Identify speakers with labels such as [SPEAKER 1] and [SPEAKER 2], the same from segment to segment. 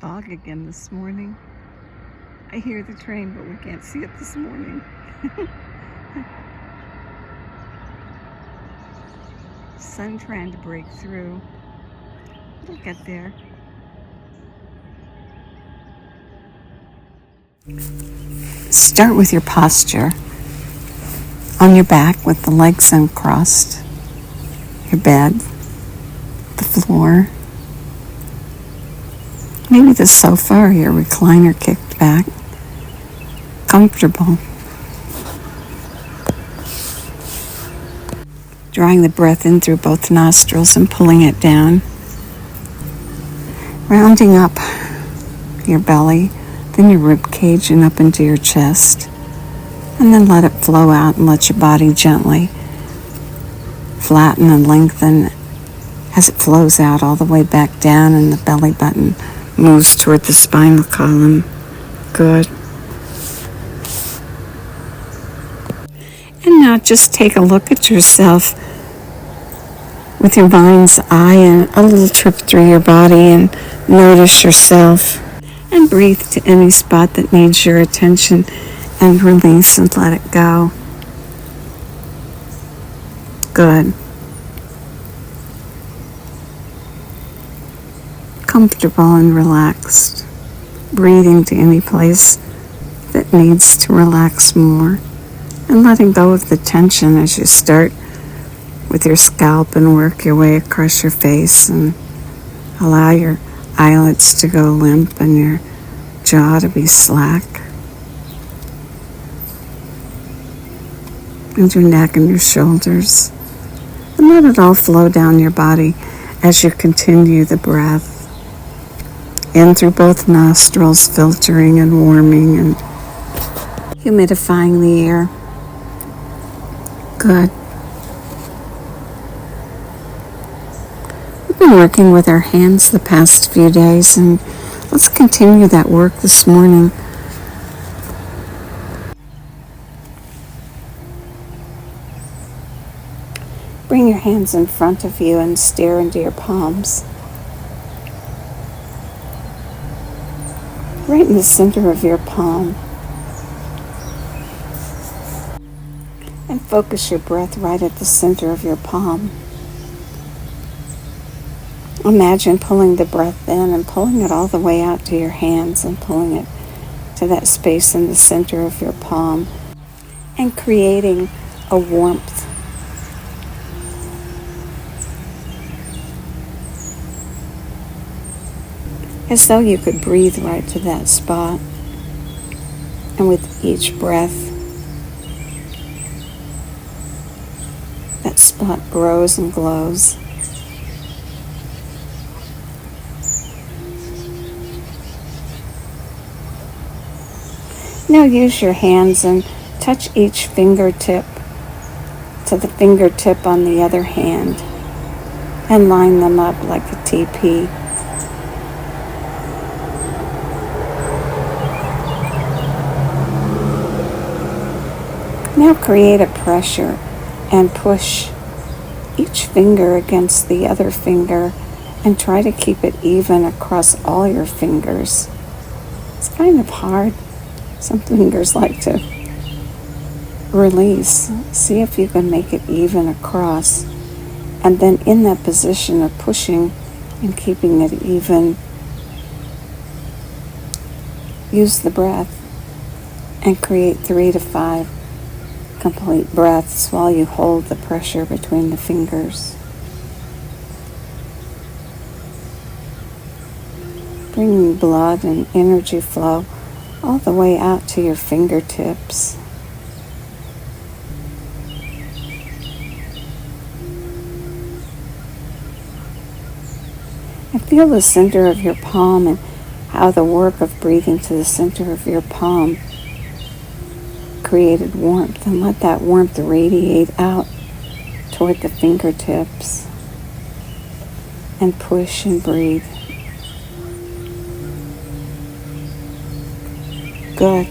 [SPEAKER 1] fog again this morning. I hear the train, but we can't see it this morning. Sun trying to break through. We'll get there. Start with your posture. On your back with the legs uncrossed. Your bed, the floor, maybe the sofa or your recliner kicked back. Comfortable. Drawing the breath in through both nostrils and pulling it down. Rounding up your belly, then your rib cage and up into your chest. And then let it flow out and let your body gently flatten and lengthen as it flows out all the way back down and the belly button moves toward the spinal column. Good. And now just take a look at yourself with your mind's eye and a little trip through your body and notice yourself and breathe to any spot that needs your attention and release and let it go. Good. Comfortable and relaxed. Breathing to any place that needs to relax more. And letting go of the tension as you start with your scalp and work your way across your face and allow your eyelids to go limp and your jaw to be slack. And your neck and your shoulders. And let it all flow down your body as you continue the breath. In through both nostrils, filtering and warming and humidifying the air. Good. We've been working with our hands the past few days, and let's continue that work this morning. Bring your hands in front of you and stare into your palms. Right in the center of your palm. And focus your breath right at the center of your palm. Imagine pulling the breath in and pulling it all the way out to your hands and pulling it to that space in the center of your palm and creating a warmth. As though you could breathe right to that spot. And with each breath, that spot grows and glows. Now use your hands and touch each fingertip to the fingertip on the other hand and line them up like a TP. Now create a pressure and push each finger against the other finger and try to keep it even across all your fingers. It's kind of hard. Some fingers like to release. See if you can make it even across. And then in that position of pushing and keeping it even, use the breath and create 3 to 5 complete breaths while you hold the pressure between the fingers. Bringing blood and energy flow all the way out to your fingertips. And feel the center of your palm and how the work of breathing to the center of your palm created warmth, and let that warmth radiate out toward the fingertips and push and breathe. Good.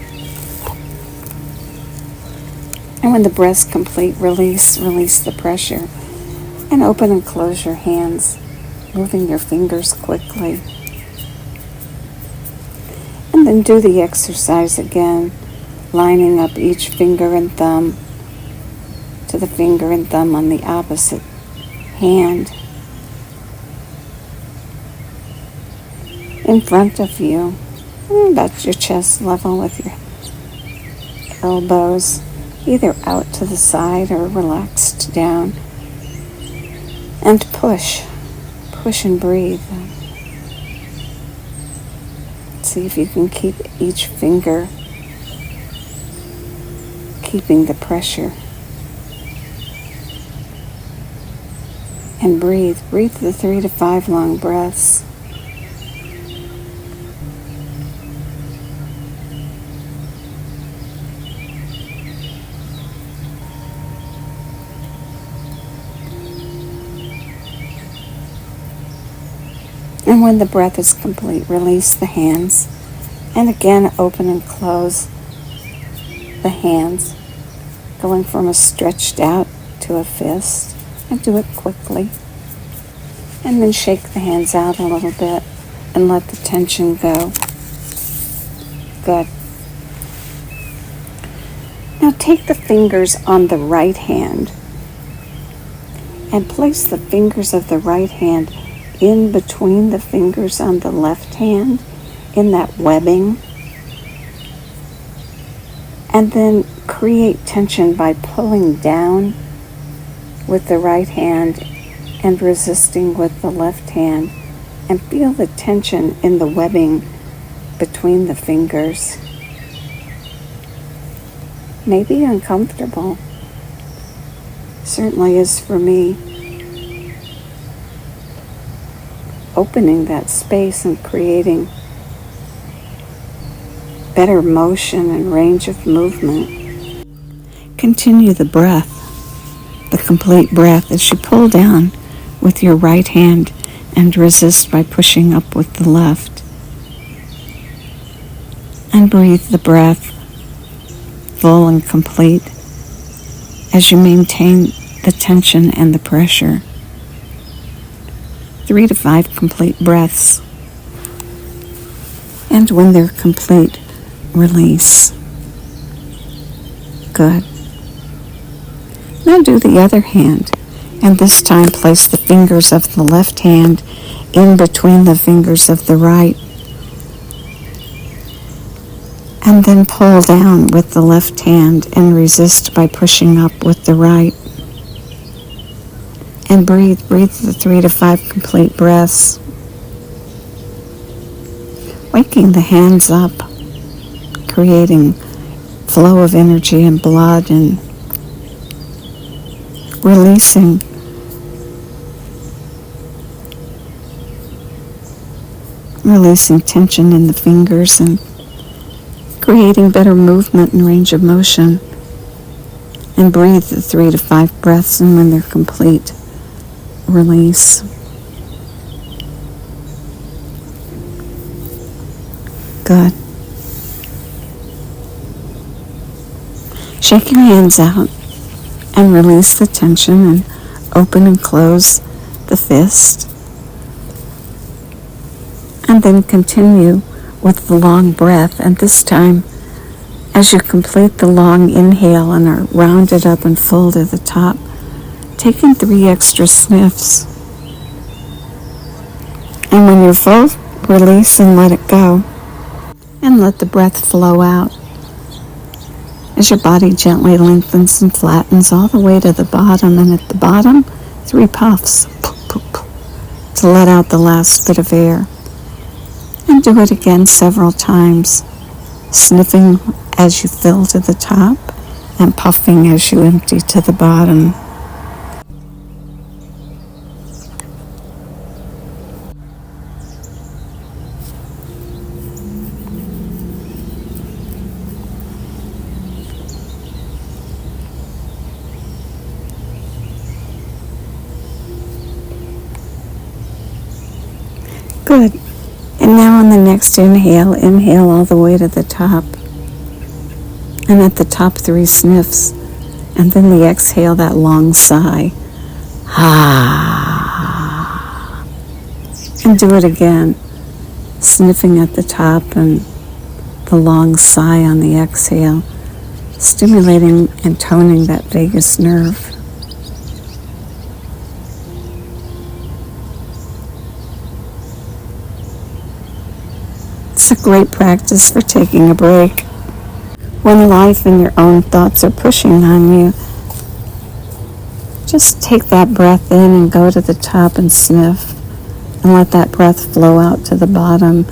[SPEAKER 1] And when the breath's complete, release the pressure and open and close your hands, moving your fingers quickly. Then do the exercise again, lining up each finger and thumb to the finger and thumb on the opposite hand. In front of you, about your chest level with your elbows either out to the side or relaxed down. And push and breathe. See if you can keep each finger keeping the pressure. And breathe the 3 to 5 long breaths. And when the breath is complete, release the hands. And again, open and close the hands, going from a stretched out to a fist. And do it quickly. And then shake the hands out a little bit and let the tension go. Good. Now take the fingers on the right hand and place the fingers of the right hand in between the fingers on the left hand in that webbing, and then create tension by pulling down with the right hand and resisting with the left hand, and feel the tension in the webbing between the fingers. Maybe uncomfortable, certainly is for me. Opening that space and creating better motion and range of movement. Continue the breath, the complete breath, as you pull down with your right hand and resist by pushing up with the left. And breathe the breath full and complete as you maintain the tension and the pressure. 3 to 5 complete breaths. And when they're complete, release. Good. Now do the other hand, and this time place the fingers of the left hand in between the fingers of the right. And then pull down with the left hand and resist by pushing up with the right. And breathe the 3 to 5 complete breaths. Waking the hands up, creating flow of energy and blood, and releasing. Releasing tension in the fingers and creating better movement and range of motion. And breathe the 3 to 5 breaths, and when they're complete, release. Good. Shake your hands out and release the tension and open and close the fist. And then continue with the long breath, and this time as you complete the long inhale and are rounded up and full to the top, taking 3 extra sniffs. And when you're full, release and let it go. And let the breath flow out as your body gently lengthens and flattens all the way to the bottom. And at the bottom, 3 puffs to let out the last bit of air. And do it again several times, sniffing as you fill to the top and puffing as you empty to the bottom. Good. And now on the next inhale, inhale all the way to the top. And at the top, 3 sniffs. And then the exhale, that long sigh. Ah. And do it again, sniffing at the top and the long sigh on the exhale, stimulating and toning that vagus nerve. It's a great practice for taking a break. When life and your own thoughts are pushing on you, just take that breath in and go to the top and sniff, and let that breath flow out to the bottom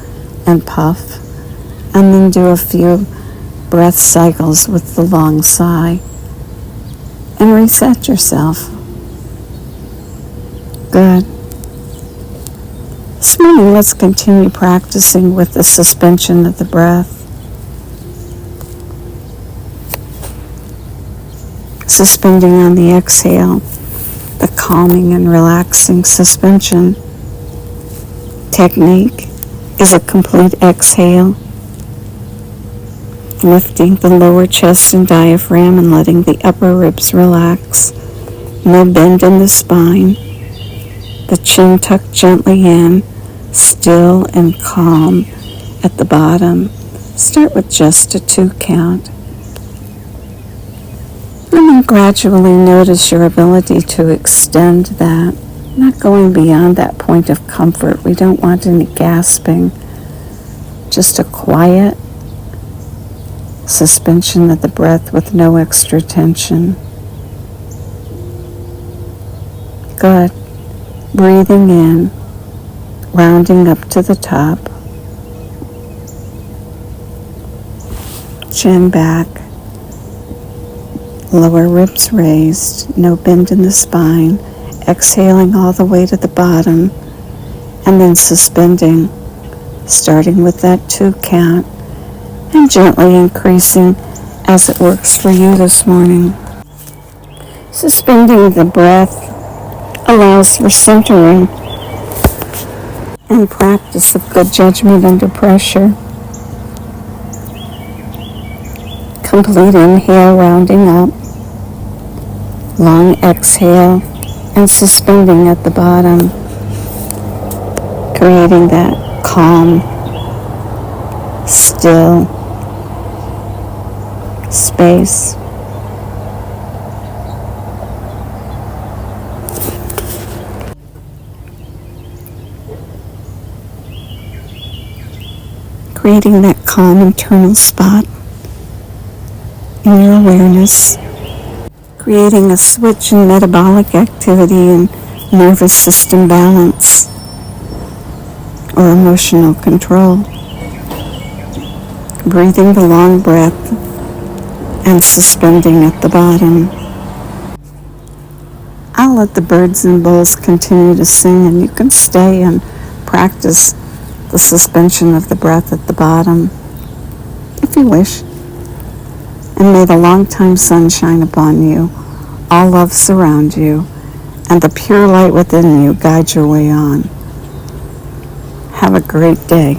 [SPEAKER 1] and puff, and then do a few breath cycles with the long sigh, and reset yourself. Good. This morning, let's continue practicing with the suspension of the breath. Suspending on the exhale, the calming and relaxing suspension technique is a complete exhale, lifting the lower chest and diaphragm and letting the upper ribs relax. No bend in the spine. The chin tucked gently in, still and calm at the bottom. Start with just a 2 count. And then gradually notice your ability to extend that, not going beyond that point of comfort. We don't want any gasping, just a quiet suspension of the breath with no extra tension. Good. Breathing in, rounding up to the top, chin back, lower ribs raised, no bend in the spine, exhaling all the way to the bottom, and then suspending, starting with that 2 count, and gently increasing as it works for you this morning. Suspending the breath allows for centering and practice of good judgment under pressure. Complete inhale, rounding up, long exhale, and suspending at the bottom, creating that calm, still space. Creating that calm internal spot in your awareness, creating a switch in metabolic activity and nervous system balance or emotional control. Breathing the long breath and suspending at the bottom. I'll let the birds and bulls continue to sing, and you can stay and practice the suspension of the breath at the bottom, if you wish. And may the long-time sun shine upon you, all love surround you, and the pure light within you guide your way on. Have a great day.